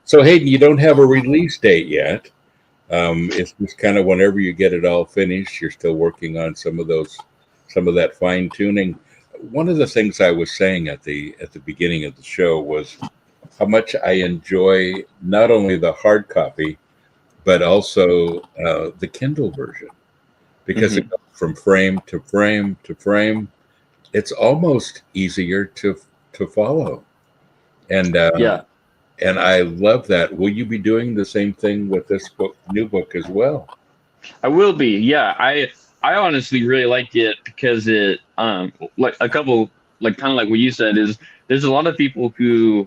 So, Hayden, you don't have a release date yet. It's just kind of whenever you get it all finished, you're still working on some of that fine tuning. One of the things I was saying at the beginning of the show was how much I enjoy not only the hard copy, but also the Kindle version, because it goes from frame to frame to frame. It's almost easier to follow, and and I love that. Will you be doing the same thing with this new book as well? I will be. Yeah, I honestly really like it because it like a couple, like kind of like what you said, is there's a lot of people who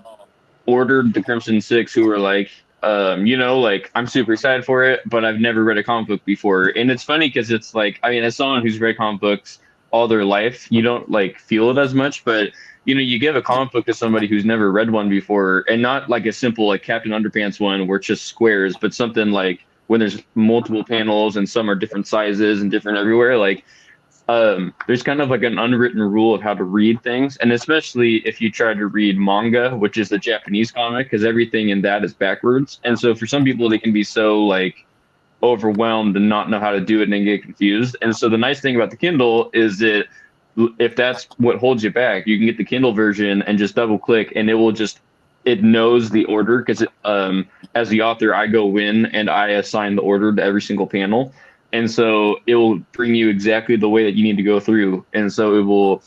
ordered the Crimson Six who were like, like, I'm super excited for it, but I've never read a comic book before. And it's funny because it's like, I mean, as someone who's read comic books all their life, you don't like feel it as much, but you give a comic book to somebody who's never read one before, and not like a simple like Captain Underpants one where it's just squares, but something like when there's multiple panels and some are different sizes and different everywhere, like there's kind of like an unwritten rule of how to read things, and especially if you try to read manga, which is the Japanese comic, because everything in that is backwards. And so for some people, they can be so like overwhelmed and not know how to do it and then get confused. And so the nice thing about the Kindle is that if that's what holds you back, you can get the Kindle version and just double click, and it knows the order, because as the author, I go in and I assign the order to every single panel. And so it will bring you exactly the way that you need to go through. And so it will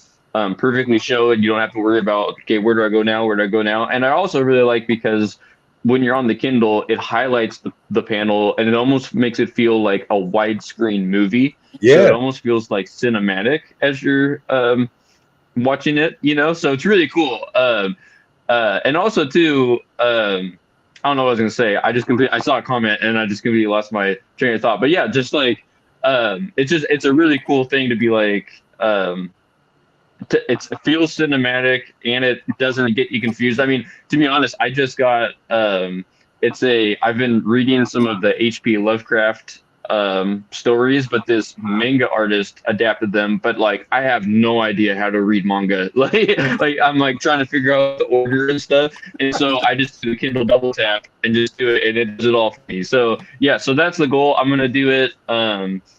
perfectly show it. You don't have to worry about, okay, where do I go now? Where do I go now? And I also really like, because when you're on the Kindle, it highlights the panel, and it almost makes it feel like a widescreen movie. Yeah. So it almost feels like cinematic as you're watching it, so it's really cool. And also too, I don't know what I was gonna say. I saw a comment and I just completely lost my train of thought. But yeah, just like it's a really cool thing to be like it feels cinematic and it doesn't get you confused. I mean, to be honest, I just got I've been reading some of the H.P. Lovecraft stories, but this manga artist adapted them, but like I have no idea how to read manga. like I'm like trying to figure out the order and stuff, and so I just do the Kindle double tap and just do it, and it does it all for me. So yeah, so that's the goal. I'm gonna do it,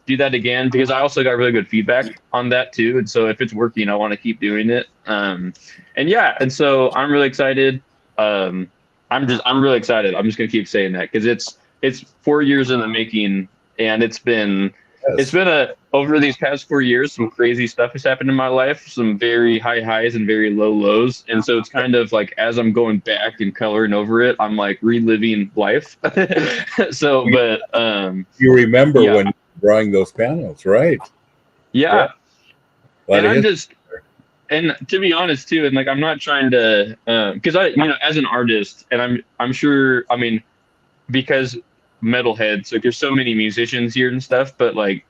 do that again, because I also got really good feedback on that too, and so if it's working, I want to keep doing it. And so I'm really excited. I'm really excited. I'm just gonna keep saying that, because it's 4 years in the making. And it's been over these past 4 years, some crazy stuff has happened in my life, some very high highs and very low lows. And so it's kind of like, as I'm going back and coloring over it, I'm like reliving life. So, but you remember when you were drawing those panels, right? Yeah. And and to be honest too, and like, I'm not trying to, because I, as an artist, and I'm sure, I mean, because metalheads, like there's so many musicians here and stuff, but like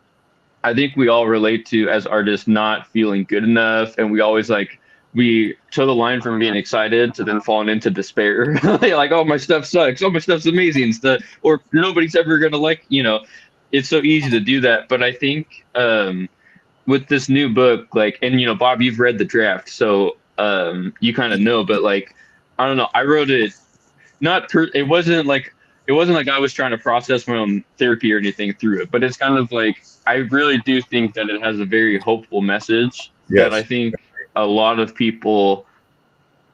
I think we all relate to, as artists, not feeling good enough, and we always like, we toe the line from being excited to then falling into despair. Like, oh, my stuff sucks, oh, my stuff's amazing stuff, or nobody's ever gonna like, it's so easy to do that. But I think with this new book, like, and Bob, you've read the draft, so you kind of know, but like, I don't know, I wrote it it wasn't like I was trying to process my own therapy or anything through it, but it's kind of like, I really do think that it has a very hopeful message that I think a lot of people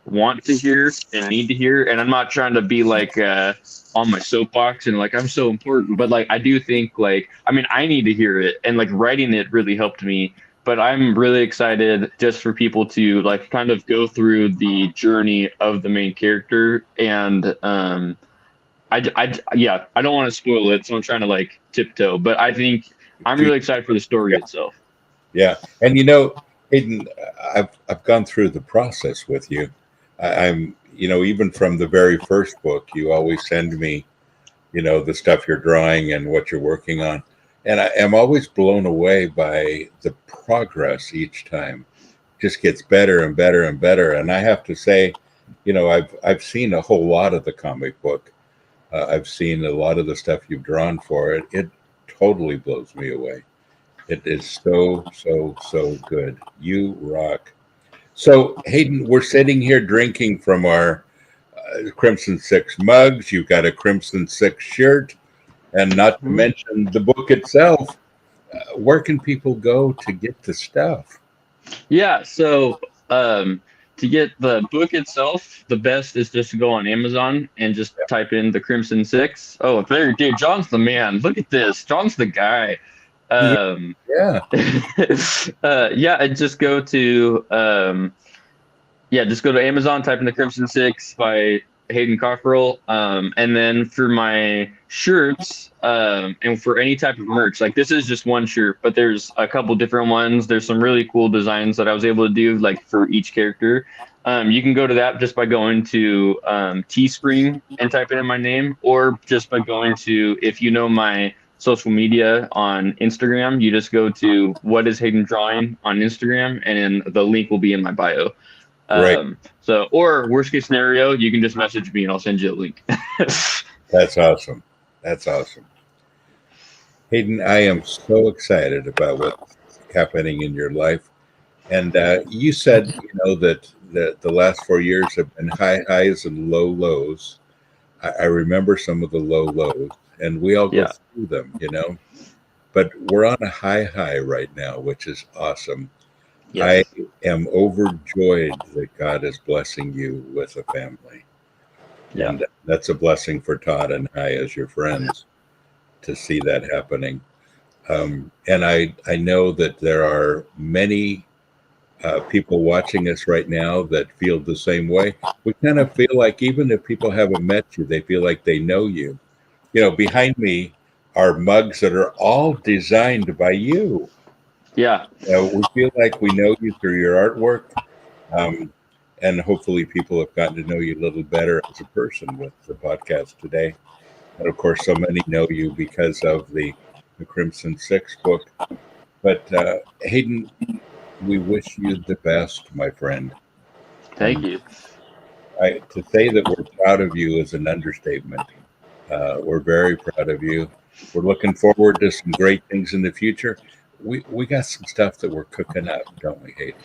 want to hear and need to hear. And I'm not trying to be like on my soapbox and like, I'm so important, but like, I do think like, I mean, I need to hear it, and like writing it really helped me. But I'm really excited just for people to like kind of go through the journey of the main character. And I don't want to spoil it, so I'm trying to like tiptoe, but I think I'm really excited for the story itself. Yeah. And Hayden, I've gone through the process with you. I'm even from the very first book, you always send me, the stuff you're drawing and what you're working on. And I am always blown away by the progress each time. just gets better and better and better. And I have to say, I've seen a whole lot of the comic book. I've seen a lot of the stuff you've drawn for it. It totally blows me away. It is so, so, so good. You rock. So, Hayden, we're sitting here drinking from our Crimson Six mugs. You've got a Crimson Six shirt, and not to mention the book itself. Where can people go to get the stuff? Yeah, so to get the book itself, the best is just to go on Amazon and just type in the Crimson Six. Oh, there, dude, John's the man. Look at this. John's the guy. Yeah. And just go to just go to Amazon, type in the Crimson Six by Hayden Cockrill. And then for my shirts, and for any type of merch, like this is just one shirt, but there's a couple different ones. There's some really cool designs that I was able to do, like for each character. You can go to that just by going to Teespring and typing in my name, or just by going to, if you know my social media on Instagram, you just go to What Is Hayden Drawing on Instagram, and then the link will be in my bio. Right. So, or worst case scenario, you can just message me and I'll send you a link. That's awesome. That's awesome. Hayden, I am so excited about what's happening in your life. And you said, that the last 4 years have been high highs and low lows. I remember some of the low lows, and we all go through them, But we're on a high right now, which is awesome. Yes. I am overjoyed that God is blessing you with a family. Yeah. And that's a blessing for Todd and I as your friends to see that happening. And I know that there are many people watching us right now that feel the same way. We kind of feel like even if people haven't met you, they feel like they know you. Behind me are mugs that are all designed by you. Yeah. We feel like we know you through your artwork. And hopefully people have gotten to know you a little better as a person with the podcast today. And of course, so many know you because of the Crimson Six book. But Hayden, we wish you the best, my friend. Thank you. To say that we're proud of you is an understatement. We're very proud of you. We're looking forward to some great things in the future. We got some stuff that we're cooking up, don't we, Hayden?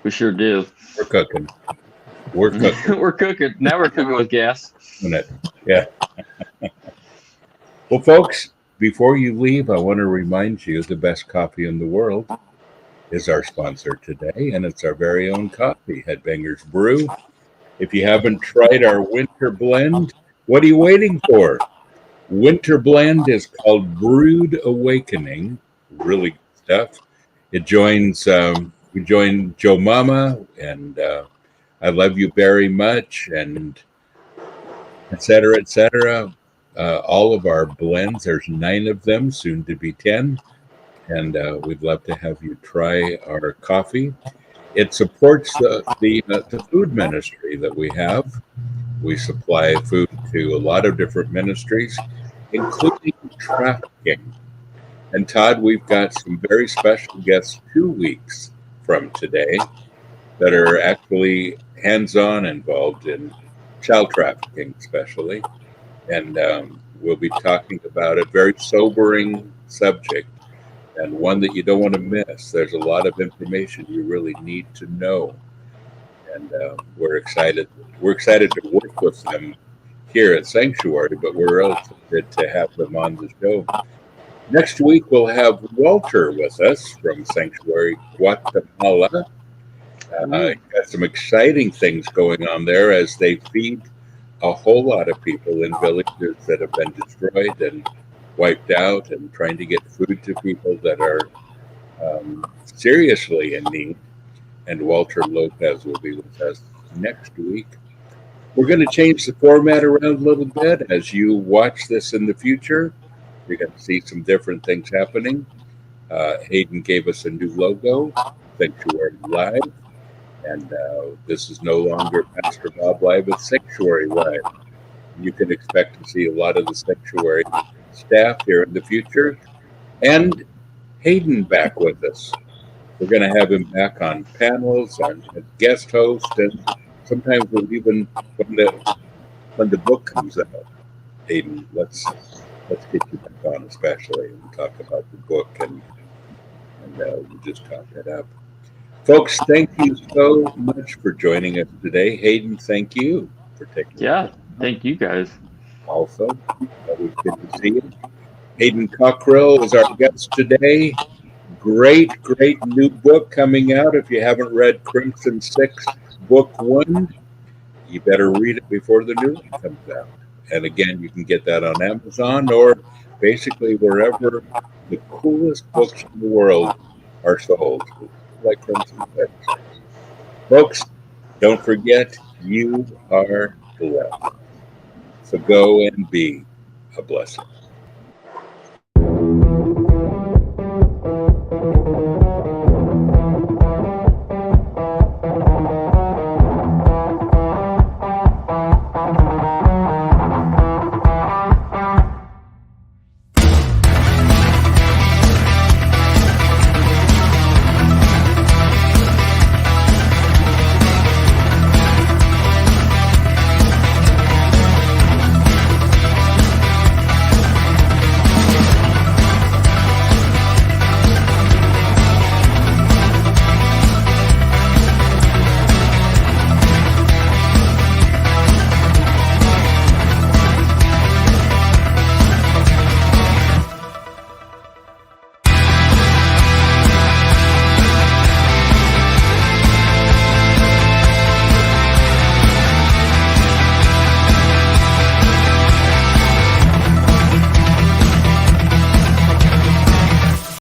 We sure do. We're cooking. We're cooking. We're cooking. Now we're cooking with gas. Yeah. Well, folks, before you leave, I want to remind you the best coffee in the world is our sponsor today, and it's our very own coffee, Headbangers Brew. If you haven't tried our winter blend, what are you waiting for? Winter blend is called Brewed Awakening. Really good stuff. It joins, we join Joe Mama and I Love You Very Much, and et cetera, et cetera. All of our blends, there's 9 of them, soon to be 10. And we'd love to have you try our coffee. It supports the food ministry that we have. We supply food to a lot of different ministries, including trafficking. And Todd, we've got some very special guests 2 weeks from today that are actually hands-on involved in child trafficking, especially. And we'll be talking about a very sobering subject, and one that you don't want to miss. There's a lot of information you really need to know. And we're excited. We're excited to work with them here at Sanctuary, but we're really excited to have them on the show. Next week, we'll have Walter with us from Sanctuary Guatemala. Got some exciting things going on there as they feed a whole lot of people in villages that have been destroyed and wiped out, and trying to get food to people that are seriously in need. And Walter Lopez will be with us next week. We're going to change the format around a little bit. As you watch this in the future, you're going to see some different things happening. Hayden gave us a new logo, Sanctuary Live. And this is no longer Pastor Bob Live, it's Sanctuary Live. You can expect to see a lot of the Sanctuary staff here in the future. And Hayden back with us. We're going to have him back on panels, on as guest host, and sometimes we'll even when the book comes out. Hayden, let's get you back on, especially, and talk about the book, and we'll just talk it up. Folks, thank you so much for joining us today. Hayden, thank you for taking Yeah, thank you guys. Also, always good to see you. Hayden Cockrill is our guest today. Great new book coming out. If you haven't read Crimson 6, Book 1, you better read it before the new one comes out. And again, you can get that on Amazon or basically wherever the coolest books in the world are sold, like Crimson 6. Folks, don't forget, you are blessed. So go and be a blessing.